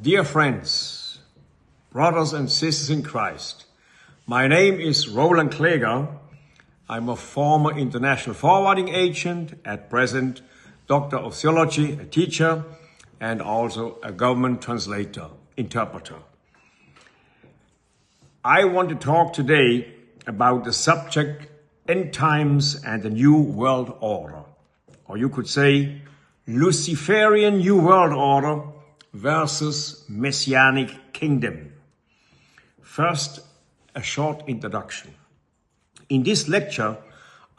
Dear friends, brothers and sisters in Christ, my name is Roland Kläger. I'm a former international forwarding agent, at present Doctor of Theology, a teacher, and also a government translator, interpreter. I want to talk today about the subject End Times and the New World Order. Or you could say Luciferian New World Order versus Messianic Kingdom. First, a short introduction. In this lecture,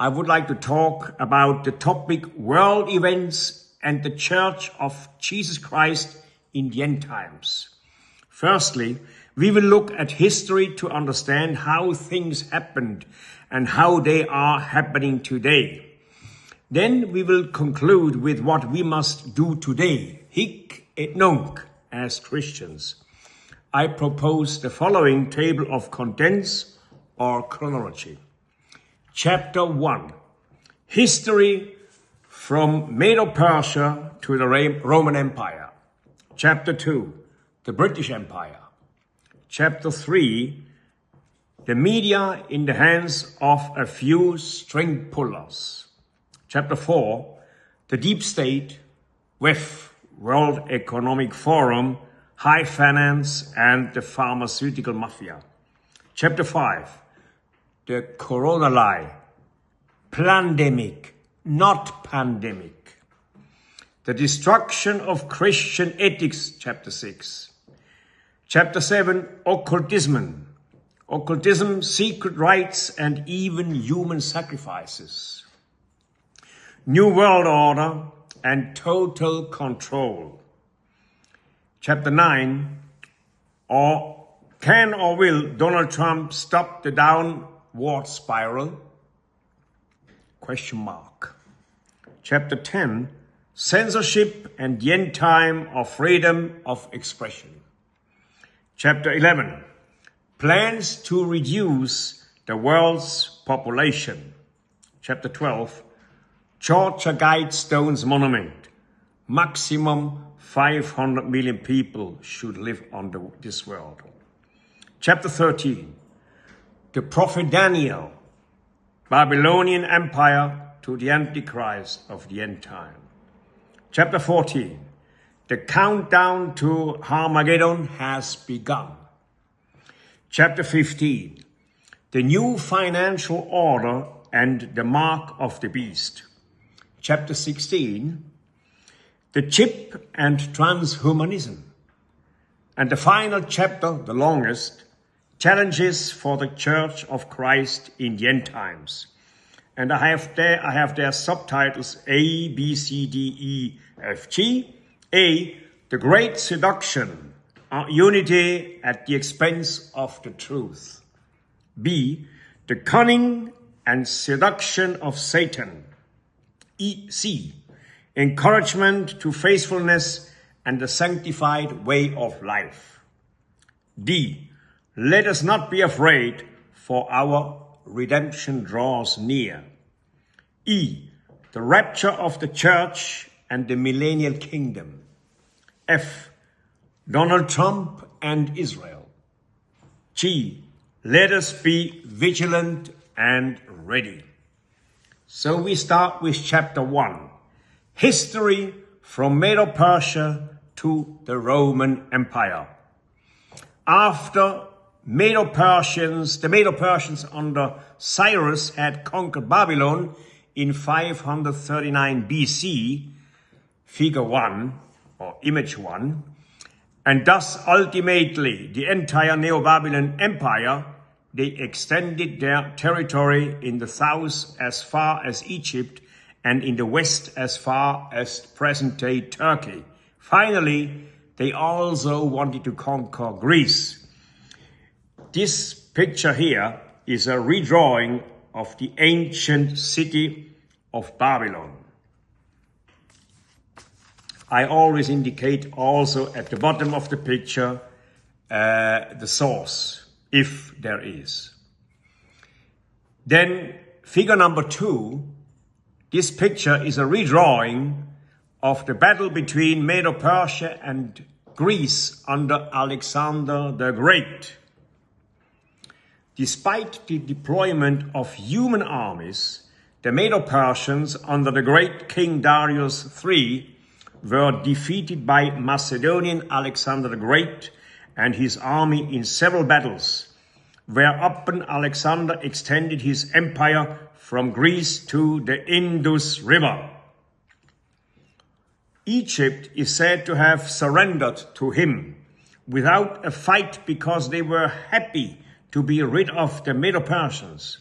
I would like to talk about the topic world events and the Church of Jesus Christ in the end times. Firstly, we will look at history to understand how things happened and how they are happening today. Then we will conclude with what we must do today, hic et nunc, as Christians. I propose the following table of contents or chronology. Chapter 1, History from Medo-Persia to the Roman Empire. Chapter 2, the British Empire. Chapter 3, the media in the hands of a few string pullers. Chapter 4, the deep state, WEF, World Economic Forum, high finance, and the pharmaceutical mafia. Chapter 5, the corona lie, plandemic, not pandemic. The destruction of Christian ethics, chapter 6. Chapter 7, occultism, secret rites, and even human sacrifices. New World Order and total control. Chapter 9, can or will Donald Trump stop the downward spiral? Question mark. Chapter 10, censorship and the end time of freedom of expression. Chapter 11, plans to reduce the world's population. Chapter 12, Georgia Guidestones Monument. Maximum 500 million people should live on this world. Chapter 13, the prophet Daniel, Babylonian Empire to the Antichrist of the end time. Chapter 14, the countdown to Armageddon has begun. Chapter 15, the new financial order and the mark of the beast. Chapter 16, the chip and transhumanism. And the final chapter, the longest, challenges for the Church of Christ in the end times. And I have their subtitles A, B, C, D, E, F, G. A, the great seduction, unity at the expense of the truth. B, the cunning and seduction of Satan. C, encouragement to faithfulness and the sanctified way of life. D, let us not be afraid, for our redemption draws near. E, the rapture of the church and the millennial kingdom. F, Donald Trump and Israel. G, let us be vigilant and ready. So we start with chapter 1, history from Medo-Persia to the Roman Empire. After the Medo-Persians under Cyrus had conquered Babylon in 539 BC, figure 1 or image 1, and thus ultimately the entire Neo-Babylon Empire, they extended their territory in the south as far as Egypt and in the west as far as present-day Turkey. Finally, they also wanted to conquer Greece. This picture here is a redrawing of the ancient city of Babylon. I always indicate also at the bottom of the picture the source, if there is. Then figure number 2, this picture is a redrawing of the battle between Medo-Persia and Greece under Alexander the Great. Despite the deployment of human armies, the Medo-Persians under the great King Darius III were defeated by Macedonian Alexander the Great and his army in several battles, whereupon Alexander extended his empire from Greece to the Indus River. Egypt is said to have surrendered to him without a fight because they were happy to be rid of the Medo-Persians.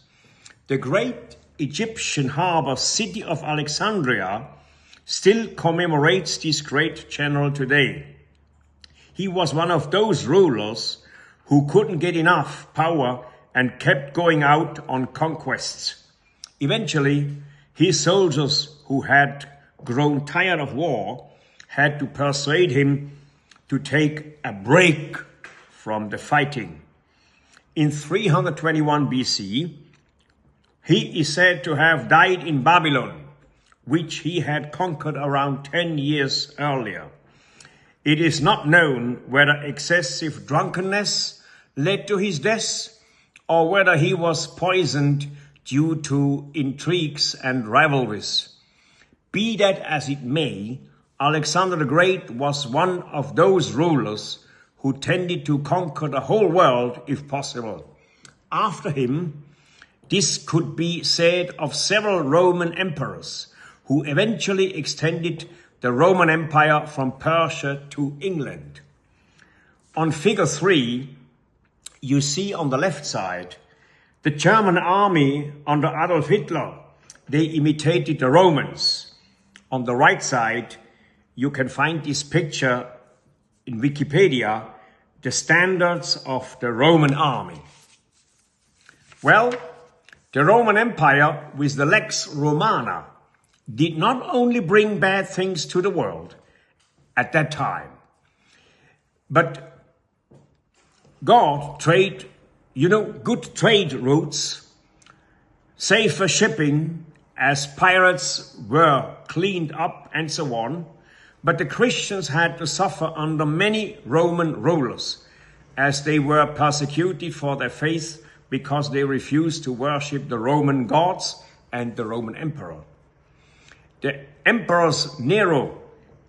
The great Egyptian harbor city of Alexandria still commemorates this great general today. He was one of those rulers who couldn't get enough power and kept going out on conquests. Eventually, his soldiers, who had grown tired of war, had to persuade him to take a break from the fighting. In 321 BC, he is said to have died in Babylon, which he had conquered around 10 years earlier. It is not known whether excessive drunkenness led to his death or whether he was poisoned due to intrigues and rivalries. Be that as it may, Alexander the Great was one of those rulers who tended to conquer the whole world if possible. After him, this could be said of several Roman emperors who eventually extended the Roman Empire from Persia to England. On figure 3, you see on the left side the German army under Adolf Hitler. They imitated the Romans. On the right side, you can find this picture in Wikipedia, the standards of the Roman army. Well, the Roman Empire with the Lex Romana did not only bring bad things to the world at that time, but good trade routes, safer shipping as pirates were cleaned up and so on. But the Christians had to suffer under many Roman rulers as they were persecuted for their faith because they refused to worship the Roman gods and the Roman emperor. The emperors Nero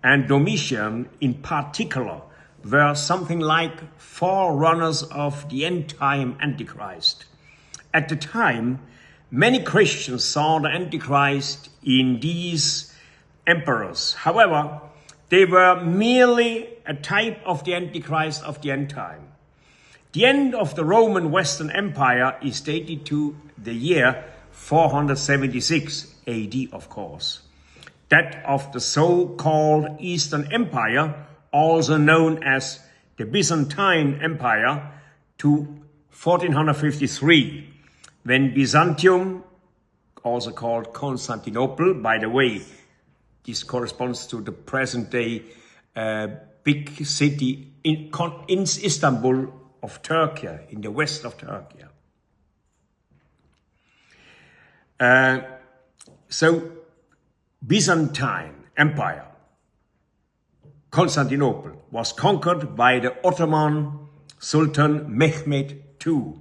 and Domitian in particular were something like forerunners of the end-time Antichrist. At the time, many Christians saw the Antichrist in these emperors. However, they were merely a type of the Antichrist of the end time. The end of the Roman Western Empire is dated to the year 476 AD, of course. That of the so-called Eastern Empire, also known as the Byzantine Empire, to 1453, when Byzantium, also called Constantinople, by the way, this corresponds to the present-day big city in Istanbul of Turkey, in the west of Turkey. So, Byzantine Empire, Constantinople, was conquered by the Ottoman Sultan Mehmed II.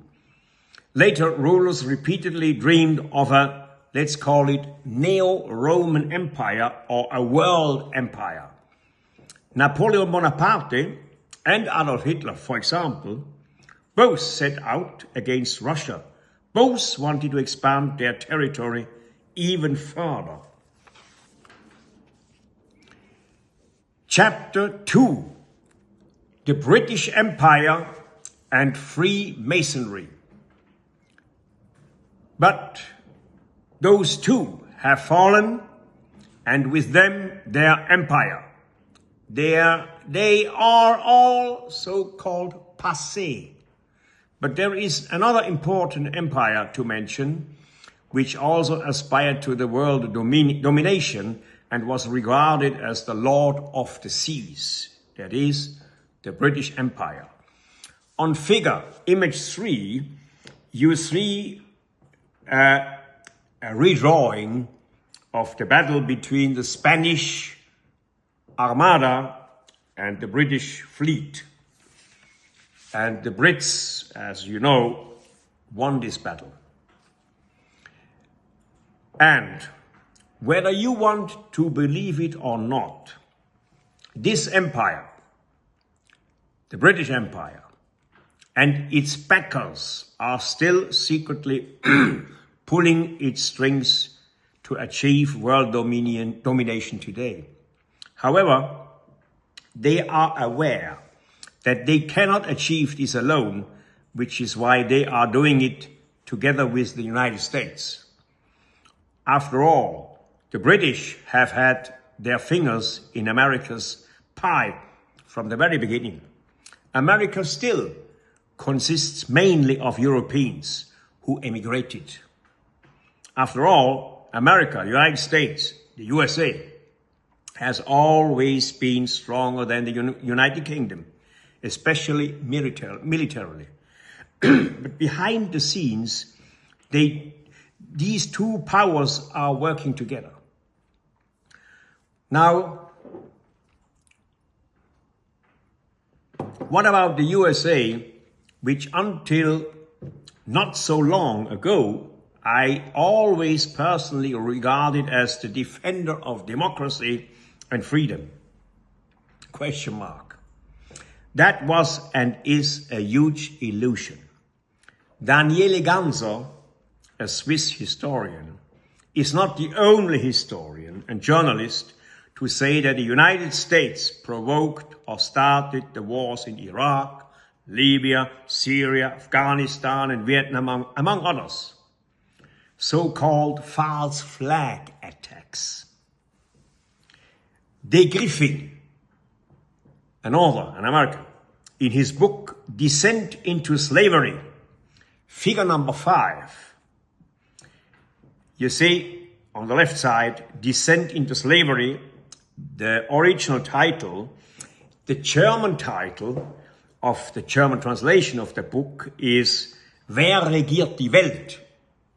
Later, rulers repeatedly dreamed of a, let's call it, Neo-Roman Empire or a world empire. Napoleon Bonaparte and Adolf Hitler, for example, both set out against Russia. Both wanted to expand their territory even further. Chapter 2, the British Empire and Freemasonry. But those two have fallen, and with them their empire. They are all so-called passé. But there is another important empire to mention, which also aspired to the world domination and was regarded as the Lord of the Seas. That is, the British Empire. On image 3, you see a redrawing of the battle between the Spanish Armada and the British fleet. And the Brits, as you know, won this battle. And whether you want to believe it or not, this empire, the British Empire, and its backers are still secretly pulling its strings to achieve world domination today. However, they are aware that they cannot achieve this alone, which is why they are doing it together with the United States. After all, the British have had their fingers in America's pie from the very beginning. America still consists mainly of Europeans who emigrated. After all, America, the United States, the USA, has always been stronger than the United Kingdom, especially militarily. But behind the scenes, these two powers are working together. Now, what about the USA, which until not so long ago, I always personally regarded as the defender of democracy and freedom? Question mark. That was and is a huge illusion. Daniele Ganser, a Swiss historian, is not the only historian and journalist to say that the United States provoked or started the wars in Iraq, Libya, Syria, Afghanistan, and Vietnam, among others. So-called false flag attacks. De Griffin, an author, an American, in his book Descent into Slavery, figure number 5, you see on the left side, Descent into Slavery, the original title. The German title of the German translation of the book is Wer regiert die Welt?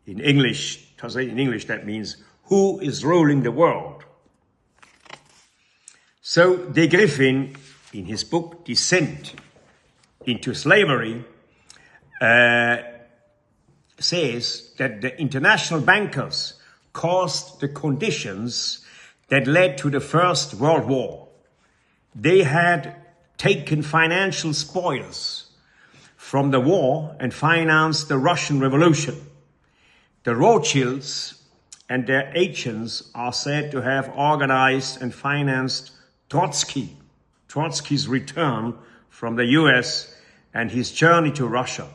In English, translated in English, that means who is ruling the world? So De Griffin, in his book Descent into Slavery, says that the international bankers caused the conditions that led to the First World War. They had taken financial spoils from the war and financed the Russian Revolution. The Rothschilds and their agents are said to have organized and financed Trotsky's return from the US and his journey to Russia.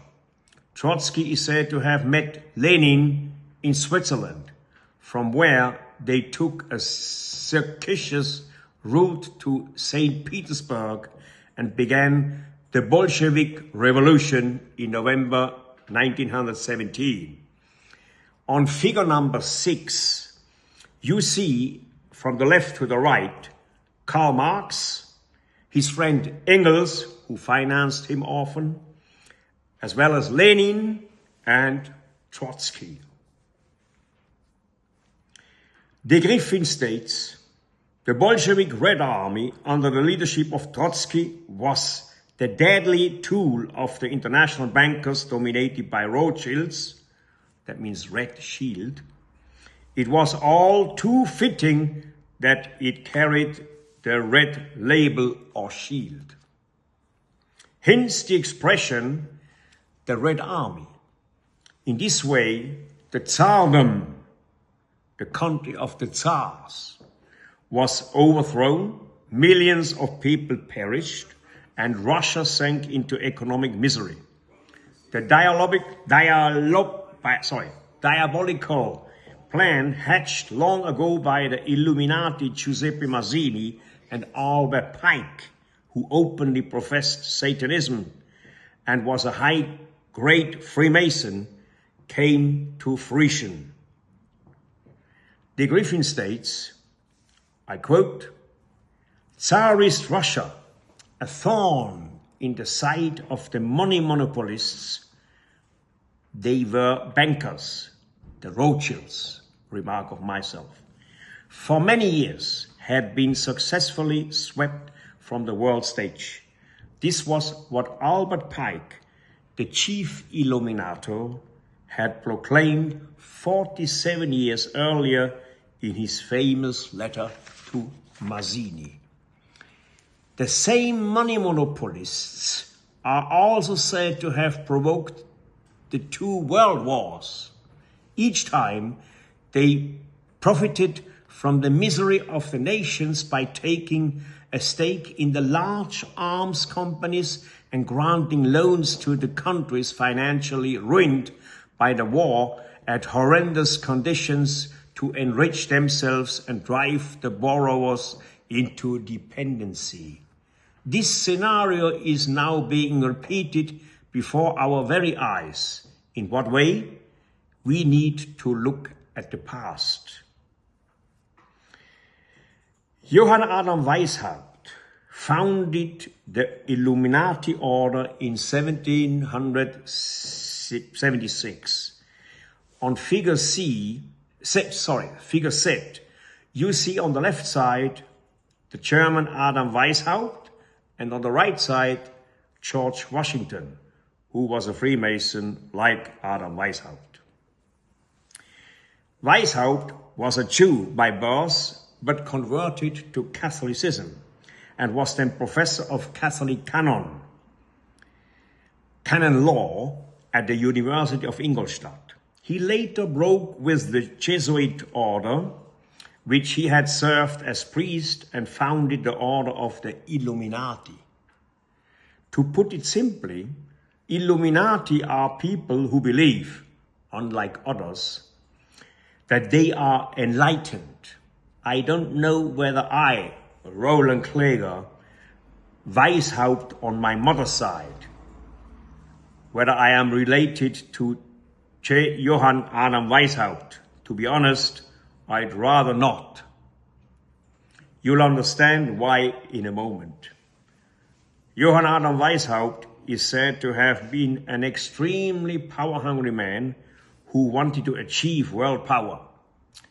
Trotsky is said to have met Lenin in Switzerland, from where they took a circuitous route to St. Petersburg and began the Bolshevik Revolution in November 1917. On figure number 6, you see from the left to the right, Karl Marx, his friend Engels, who financed him often, as well as Lenin and Trotsky. De Griffin states, the Bolshevik Red Army under the leadership of Trotsky was the deadly tool of the international bankers dominated by Rothschilds, that means Red Shield. It was all too fitting that it carried the red label or shield. Hence the expression, the Red Army. In this way, the Tsardom, the country of the Tsars, was overthrown, millions of people perished, and Russia sank into economic misery. The diabolical plan hatched long ago by the Illuminati Giuseppe Mazzini and Albert Pike, who openly professed Satanism and was a high-grade Freemason, came to fruition. De Griffin states, I quote, Tsarist Russia, a thorn in the side of the money monopolists. They were bankers, the Rothschilds, remark of myself, for many years had been successfully swept from the world stage. This was what Albert Pike, the chief Illuminator, had proclaimed 47 years earlier in his famous letter to Mazzini. The same money monopolists are also said to have provoked the 2 world wars. Each time they profited from the misery of the nations by taking a stake in the large arms companies and granting loans to the countries financially ruined by the war at horrendous conditions to enrich themselves and drive the borrowers into dependency. This scenario is now being repeated before our very eyes. In what way? We need to look at the past. Johann Adam Weishaupt founded the Illuminati order in 1776. On figure Z, you see on the left side the German Adam Weishaupt, and on the right side George Washington, who was a Freemason like Adam Weishaupt. Weishaupt was a Jew by birth, but converted to Catholicism and was then professor of Catholic canon law at the University of Ingolstadt. He later broke with the Jesuit order, which he had served as priest, and founded the order of the Illuminati. To put it simply, Illuminati are people who believe, unlike others, that they are enlightened. I don't know whether I, Roland Kläger, Weishaupt on my mother's side, whether I am related to Johann Adam Weishaupt. To be honest, I'd rather not. You'll understand why in a moment. Johann Adam Weishaupt is said to have been an extremely power-hungry man who wanted to achieve world power.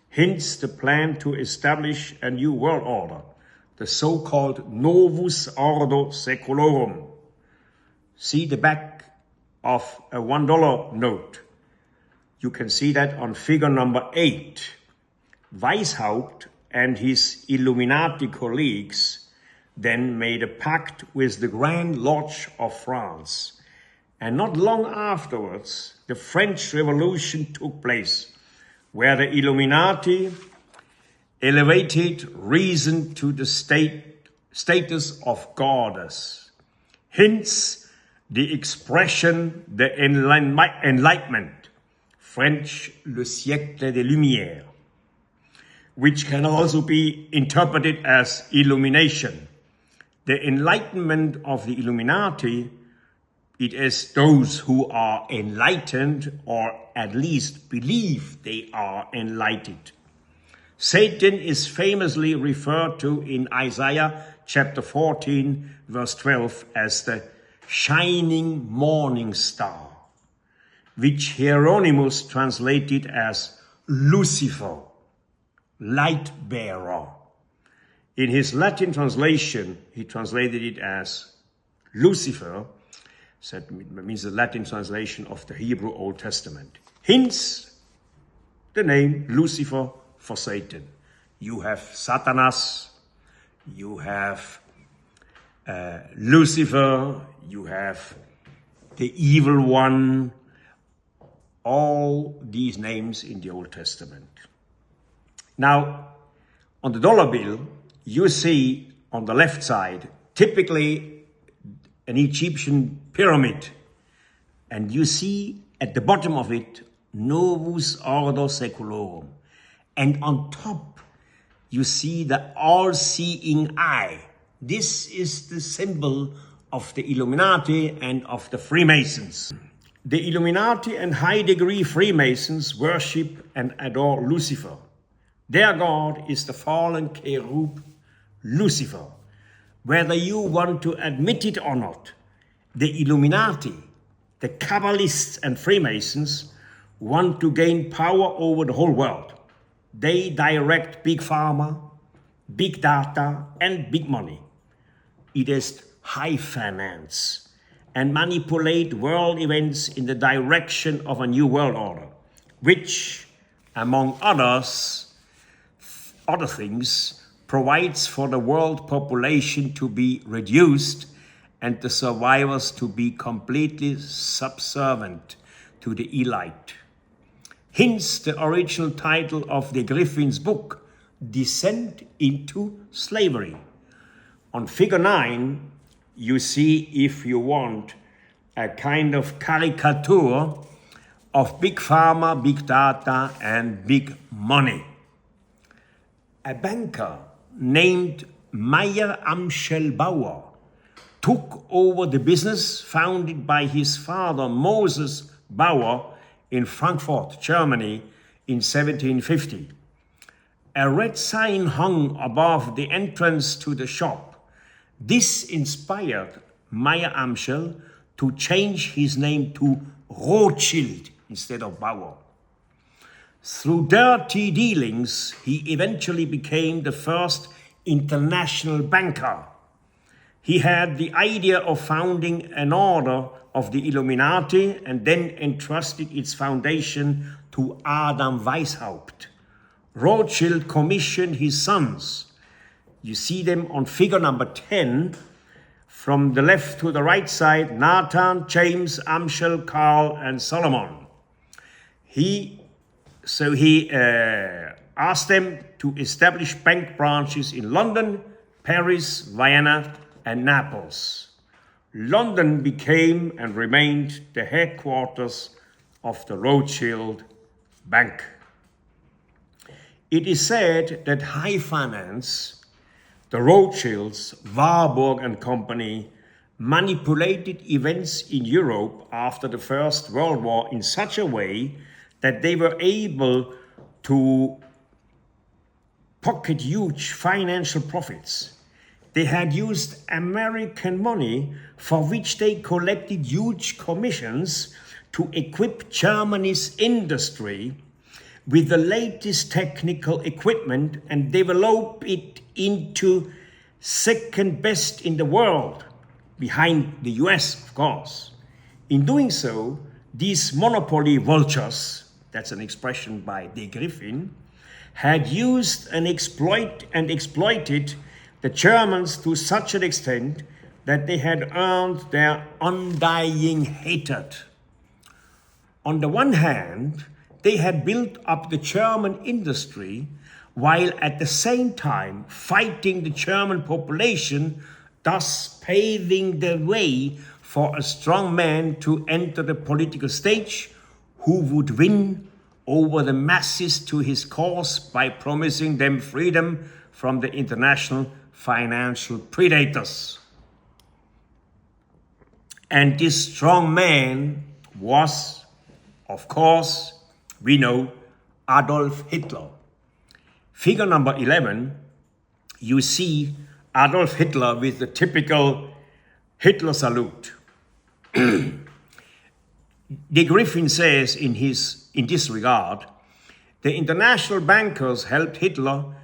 Hence the plan to establish a new world order, the so-called Novus Ordo Seclorum. See the back of a $1 note. You can see that on figure number 8. Weishaupt and his Illuminati colleagues then made a pact with the Grand Lodge of France. And not long afterwards, the French Revolution took place, where the Illuminati elevated reason to the status of goddess. Hence, the expression, the Enlightenment, French, le siècle des Lumières, which can also be interpreted as illumination. The enlightenment of the Illuminati, it is those who are enlightened, or at least believe they are enlightened. Satan is famously referred to in Isaiah chapter 14, verse 12 as the shining morning star, which Hieronymus translated as Lucifer, light bearer. In his Latin translation, he translated it as Lucifer. That means the Latin translation of the Hebrew Old Testament. Hence, the name Lucifer for Satan. You have Satanas, you have Lucifer, you have the evil one, all these names in the Old Testament. Now, on the dollar bill, you see on the left side, typically an Egyptian pyramid, and you see at the bottom of it, Novus Ordo Seclorum. And on top, you see the all-seeing eye. This is the symbol of the Illuminati and of the Freemasons. The Illuminati and high-degree Freemasons worship and adore Lucifer. Their god is the fallen cherub Lucifer. Whether you want to admit it or not, the Illuminati, the Kabbalists and Freemasons want to gain power over the whole world. They direct big pharma, big data, and big money. It is high finance and manipulate world events in the direction of a new world order, which, among other things, provides for the world population to be reduced and the survivors to be completely subservient to the elite. Hence the original title of de Griffin's book, Descent into Slavery. On figure 9, you see, if you want, a kind of caricature of big pharma, big data, and big money. A banker named Meyer Amschel Bauer took over the business founded by his father Moses Bauer in Frankfurt, Germany in 1750. A red sign hung above the entrance to the shop. This inspired Meyer Amschel to change his name to Rothschild instead of Bauer. Through dirty dealings, he eventually became the first international banker. He had the idea of founding an order of the Illuminati and then entrusted its foundation to Adam Weishaupt. Rothschild commissioned his sons. You see them on figure number 10, from the left to the right side, Nathan, James, Amschel, Carl, and Solomon. He asked them to establish bank branches in London, Paris, Vienna, and Naples. London became and remained the headquarters of the Rothschild Bank. It is said that high finance, the Rothschilds, Warburg and Company, manipulated events in Europe after the First World War in such a way that they were able to pocket huge financial profits. They had used American money for which they collected huge commissions to equip Germany's industry with the latest technical equipment and develop it into second best in the world, behind the US, of course. In doing so, these monopoly vultures, that's an expression by de Griffin, had used and exploited the Germans to such an extent that they had earned their undying hatred. On the one hand, they had built up the German industry while at the same time fighting the German population, thus paving the way for a strong man to enter the political stage who would win over the masses to his cause by promising them freedom from the international financial predators. And this strong man was, of course, we know, Adolf Hitler. Figure number 11, you see Adolf Hitler with the typical Hitler salute. De Griffin says in this regard, the international bankers helped Hitler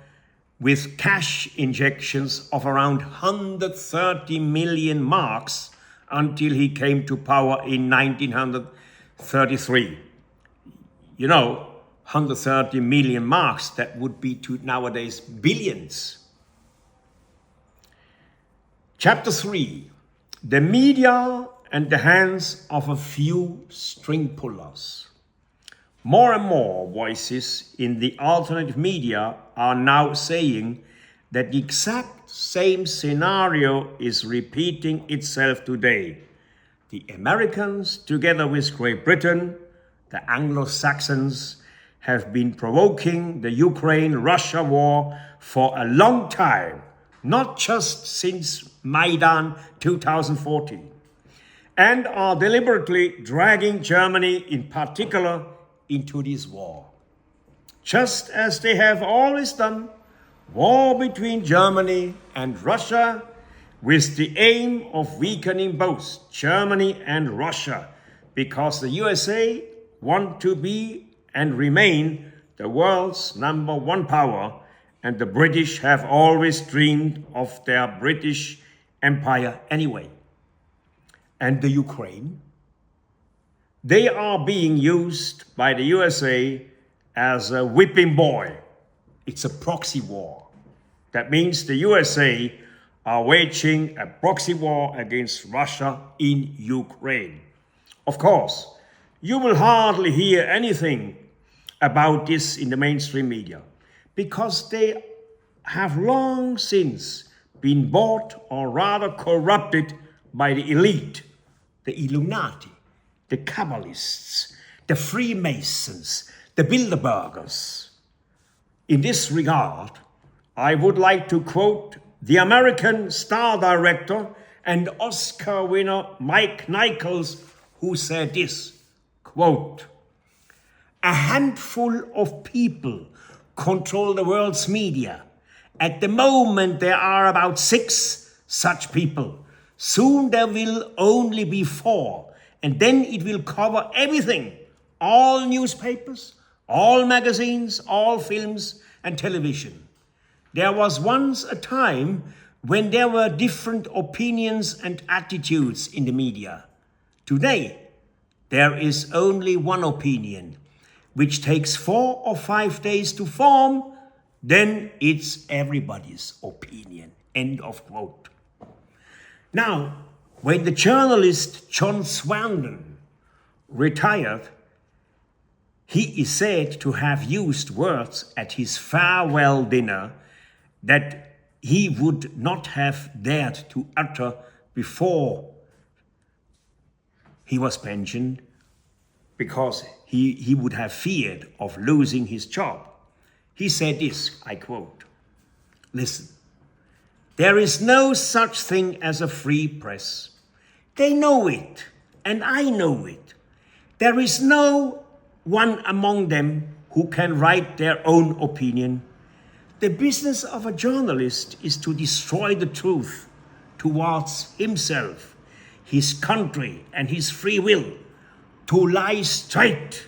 with cash injections of around 130 million marks until he came to power in 1933. You know, 130 million marks, that would be to nowadays billions. Chapter 3, the media and the hands of a few string pullers. More and more voices in the alternative media are now saying that the exact same scenario is repeating itself today. The Americans, together with Great Britain, the Anglo-Saxons, have been provoking the Ukraine-Russia war for a long time, not just since Maidan 2014, and are deliberately dragging Germany in particular into this war. Just as they have always done, war between Germany and Russia with the aim of weakening both Germany and Russia, because the USA want to be and remain the world's #1 power, and the British have always dreamed of their British empire anyway. And the Ukraine, they are being used by the USA as a whipping boy. It's a proxy war. That means the USA are waging a proxy war against Russia in Ukraine. Of course, you will hardly hear anything about this in the mainstream media because they have long since been bought or rather corrupted by the elite, the Illuminati, the Kabbalists, the Freemasons, the Bilderbergers. In this regard, I would like to quote the American star director and Oscar winner Mike Nichols, who said this, quote, "A handful of people control the world's media. At the moment, there are about 6 such people. Soon there will only be 4, and then it will cover everything. All newspapers, all magazines, all films and television. There was once a time when there were different opinions and attitudes in the media. Today, there is only one opinion, which takes 4 or 5 days to form. Then it's everybody's opinion." End of quote. Now, when the journalist John Swandon retired, he is said to have used words at his farewell dinner that he would not have dared to utter before he was pensioned, because he would have feared of losing his job. He said this, I quote, "Listen, there is no such thing as a free press. They know it, and I know it. There is no one among them who can write their own opinion. The business of a journalist is to destroy the truth towards himself, his country, and his free will, to lie straight,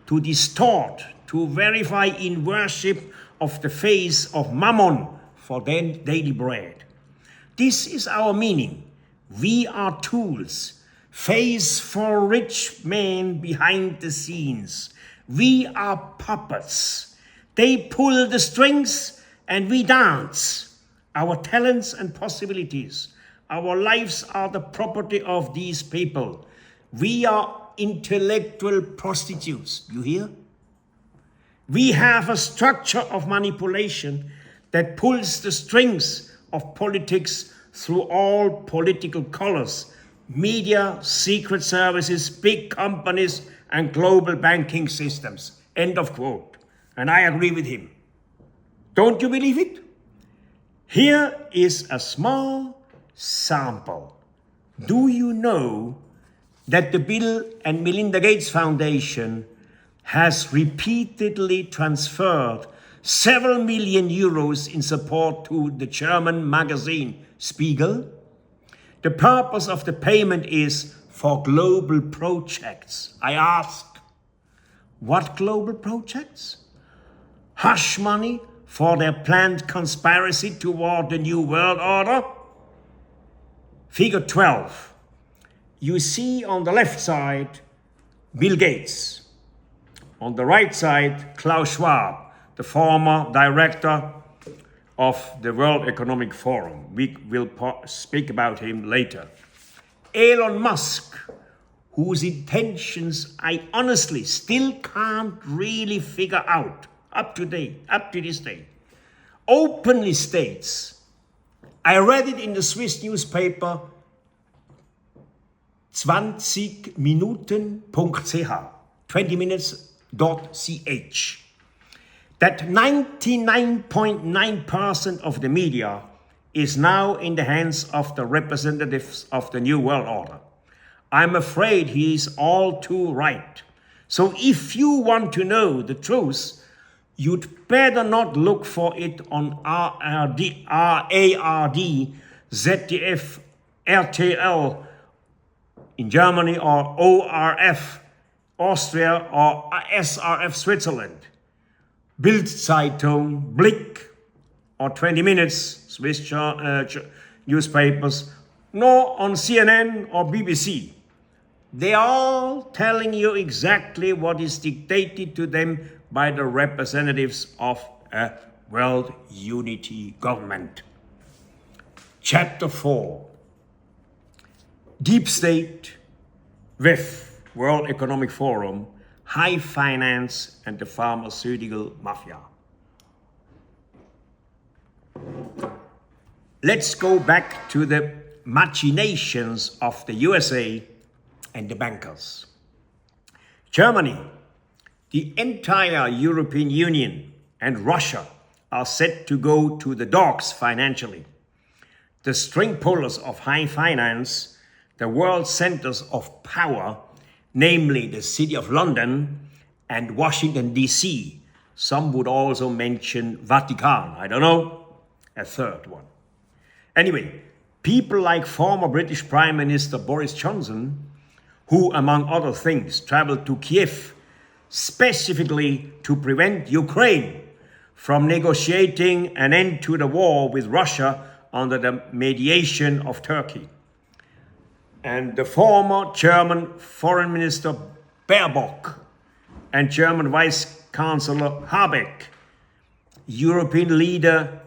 to distort, to verify in worship of the face of Mammon for their daily bread. This is our meaning. We are tools, face for rich men behind the scenes. We are puppets. They pull the strings and we dance. Our talents and possibilities, our lives are the property of these people. We are intellectual prostitutes, you hear? We have a structure of manipulation that pulls the strings of politics through all political colors, media, secret services, big companies, and global banking systems." End of quote. And I agree with him. Don't you believe it? Here is a small sample. Do you know that the Bill and Melinda Gates Foundation has repeatedly transferred several million euros in support to the German magazine Spiegel? The purpose of the payment is for global projects. I ask, what global projects? Hush money for their planned conspiracy toward the New World Order? Figure 12. You see on the left side, Bill Gates. On the right side, Klaus Schwab, the former director of the World Economic Forum. We will speak about him later. Elon Musk, whose intentions I honestly still can't really figure out up to this day, openly states, I read it in the Swiss newspaper 20minuten.ch, 20minutes.ch, that 99.9% of the media is now in the hands of the representatives of the New World Order. I'm afraid he is all too right. So if you want to know the truth, you'd better not look for it on ARD, ZDF, RTL in Germany, or ORF Austria, or SRF Switzerland, Bild Zeitung, Blick, or 20 Minutes, Swiss newspapers, nor on CNN or BBC. They are all telling you exactly what is dictated to them by the representatives of a world unity government. Chapter 4. Deep State with World Economic Forum, High Finance and the Pharmaceutical Mafia. Let's go back to the machinations of the USA and the bankers. Germany, the entire European Union, and Russia are set to go to the dogs financially. The string pullers of high finance, the world centers of power, namely the City of London and Washington, D.C. Some would also mention Vatican, I don't know, a third one. Anyway, people like former British Prime Minister Boris Johnson, who, among other things, traveled to Kiev specifically to prevent Ukraine from negotiating an end to the war with Russia under the mediation of Turkey. And the former German Foreign Minister Baerbock and German Vice Chancellor Habeck, European leader,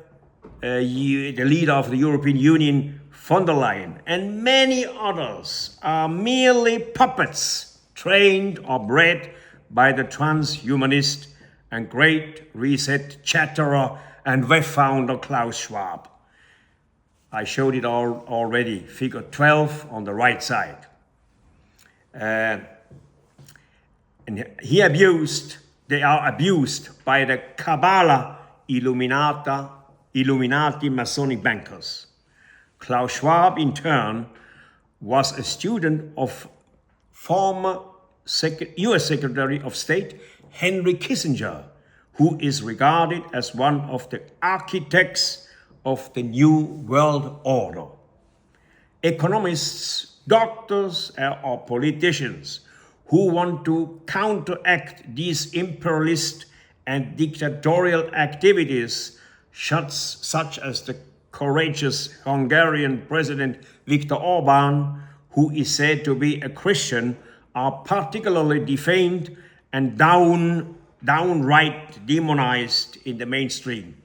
the leader of the European Union, von der Leyen, and many others are merely puppets trained or bred by the transhumanist and Great Reset chatterer and web founder Klaus Schwab. I showed it already, figure 12 on the right side. And they are abused by the Kabbalah Illuminati Masonic bankers. Klaus Schwab, in turn, was a student of former US Secretary of State Henry Kissinger, who is regarded as one of the architects of the New World Order. Economists, doctors, or politicians who want to counteract these imperialist and dictatorial activities, such as the courageous Hungarian President Viktor Orban, who is said to be a Christian, are particularly defamed and downright demonized in the mainstream.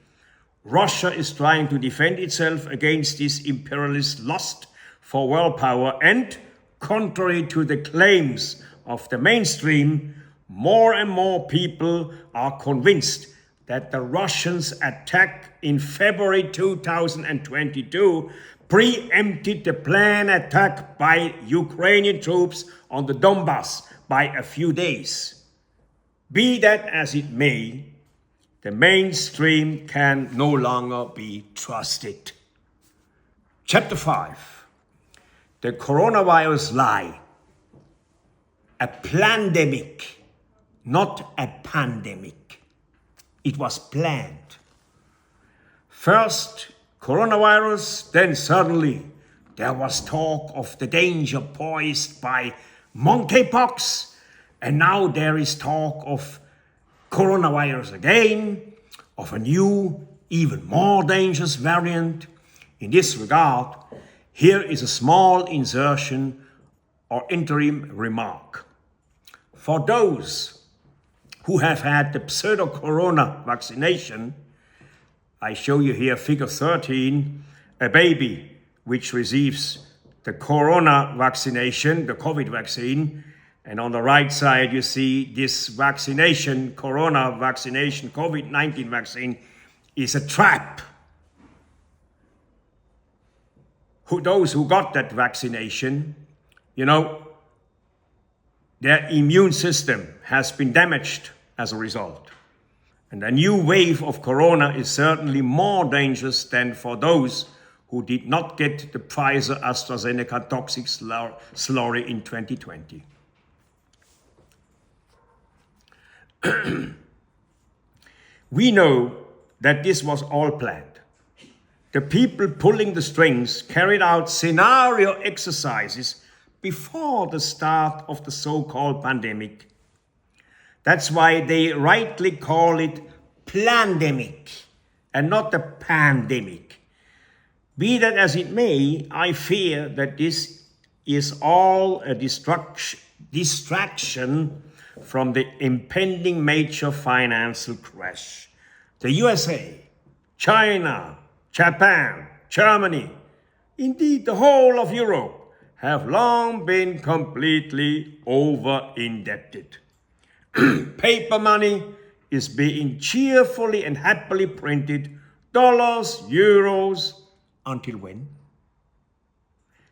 Russia is trying to defend itself against this imperialist lust for world power, and, contrary to the claims of the mainstream, more and more people are convinced that the Russians' attack in February 2022 preempted the planned attack by Ukrainian troops on the Donbass by a few days. Be that as it may, the mainstream can no longer be trusted. Chapter 5. The coronavirus lie. A plandemic, not a pandemic. It was planned. First coronavirus, then suddenly there was talk of the danger posed by monkeypox, and now there is talk of coronavirus again, of a new, even more dangerous variant. In this regard, here is a small insertion or interim remark. For those who have had the pseudo-corona vaccination, I show you here figure 13, a baby which receives the corona vaccination, the COVID vaccine, and on the right side you see this vaccination, corona vaccination, COVID-19 vaccine, is a trap. Those who got that vaccination, their immune system has been damaged as a result. And a new wave of corona is certainly more dangerous than for those who did not get the Pfizer-AstraZeneca toxic slurry in 2020. We know that this was all planned. The people pulling the strings carried out scenario exercises before the start of the so-called pandemic. That's why they rightly call it plandemic and not the pandemic. Be that as it may, I fear that this is all a distraction from the impending major financial crash. The USA, China, Japan, Germany, indeed the whole of Europe, have long been completely over-indebted. Paper money is being cheerfully and happily printed, dollars, euros, until when?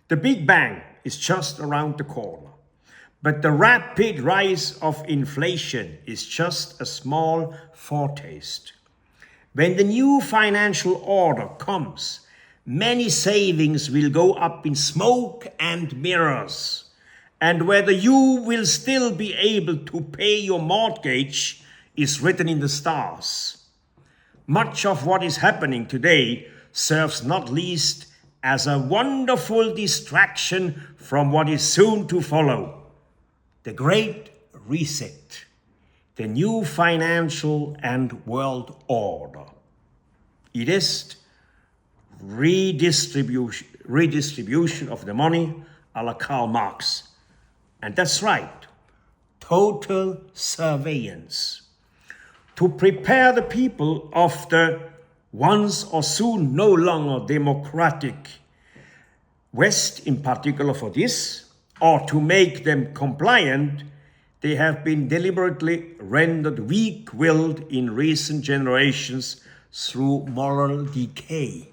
The Big Bang is just around the corner, but the rapid rise of inflation is just a small foretaste. When the new financial order comes, many savings will go up in smoke and mirrors, and whether you will still be able to pay your mortgage is written in the stars. Much of what is happening today serves not least as a wonderful distraction from what is soon to follow. The Great Reset, the new financial and world order. It is redistribution of the money a la Karl Marx. And that's right, total surveillance. To prepare the people of the once or soon no longer democratic West, in particular for this, or to make them compliant, they have been deliberately rendered weak-willed in recent generations through moral decay.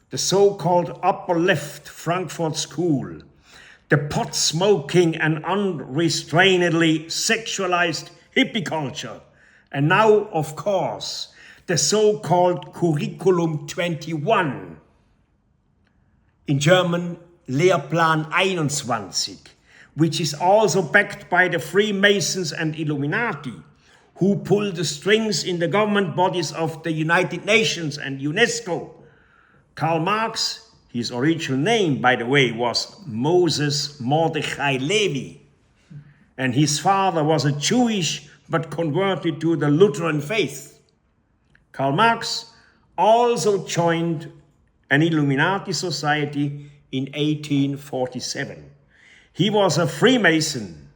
The so-called upper left Frankfurt School, the pot-smoking and unrestrainedly sexualized hippie culture, and now, of course, the so-called Curriculum 21, in German Lehrplan 21, which is also backed by the Freemasons and Illuminati, who pull the strings in the government bodies of the United Nations and UNESCO. Karl Marx, his original name, by the way, was Moses Mordechai Levi, and his father was a Jewish but converted to the Lutheran faith. Karl Marx also joined an Illuminati society in 1847. He was a Freemason.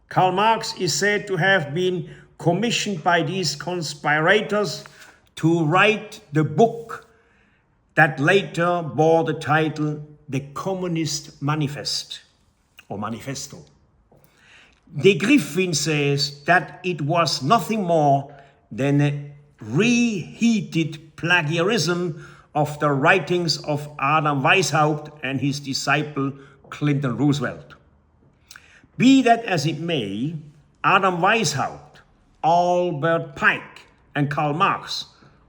Karl Marx is said to have been commissioned by these conspirators to write the book that later bore the title The Communist Manifest or Manifesto. De Griffin says that it was nothing more than a reheated plagiarism of the writings of Adam Weishaupt and his disciple Clinton Roosevelt. Be that as it may, Adam Weishaupt, Albert Pike, and Karl Marx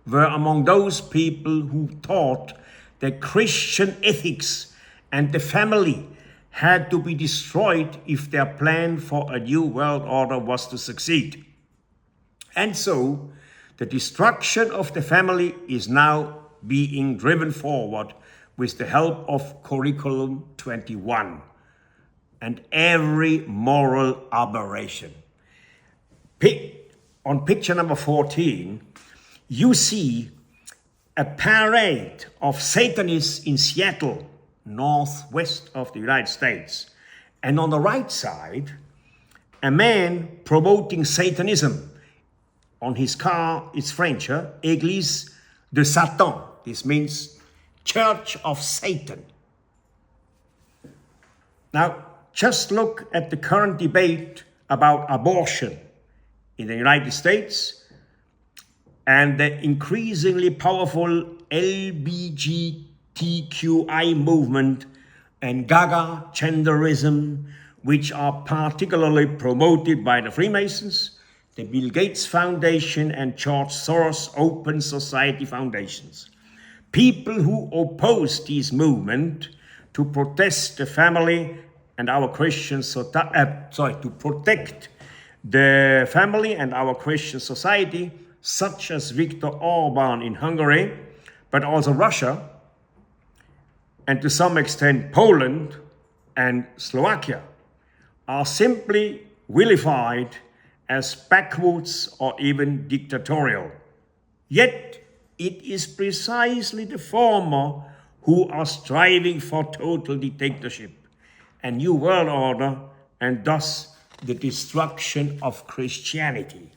were among those people who taught that Christian ethics and the family had to be destroyed if their plan for a new world order was to succeed. And so, the destruction of the family is now being driven forward with the help of Curriculum 21 and every moral aberration. On picture number 14, you see a parade of Satanists in Seattle, northwest of the United States. And on the right side, a man promoting Satanism. On his car, it's French, Église de Satan. This means Church of Satan. Now, just look at the current debate about abortion in the United States and the increasingly powerful LGBTQI movement and Gaga genderism, which are particularly promoted by the Freemasons, the Bill Gates Foundation, and George Soros Open Society Foundations. People who oppose this movement to protest the family and our Christian to protect the family and our Christian society, such as Viktor Orban in Hungary, but also Russia, and to some extent Poland and Slovakia, are simply vilified as backwards or even dictatorial. Yet it is precisely the former who are striving for total dictatorship, a new world order, and thus the destruction of Christianity.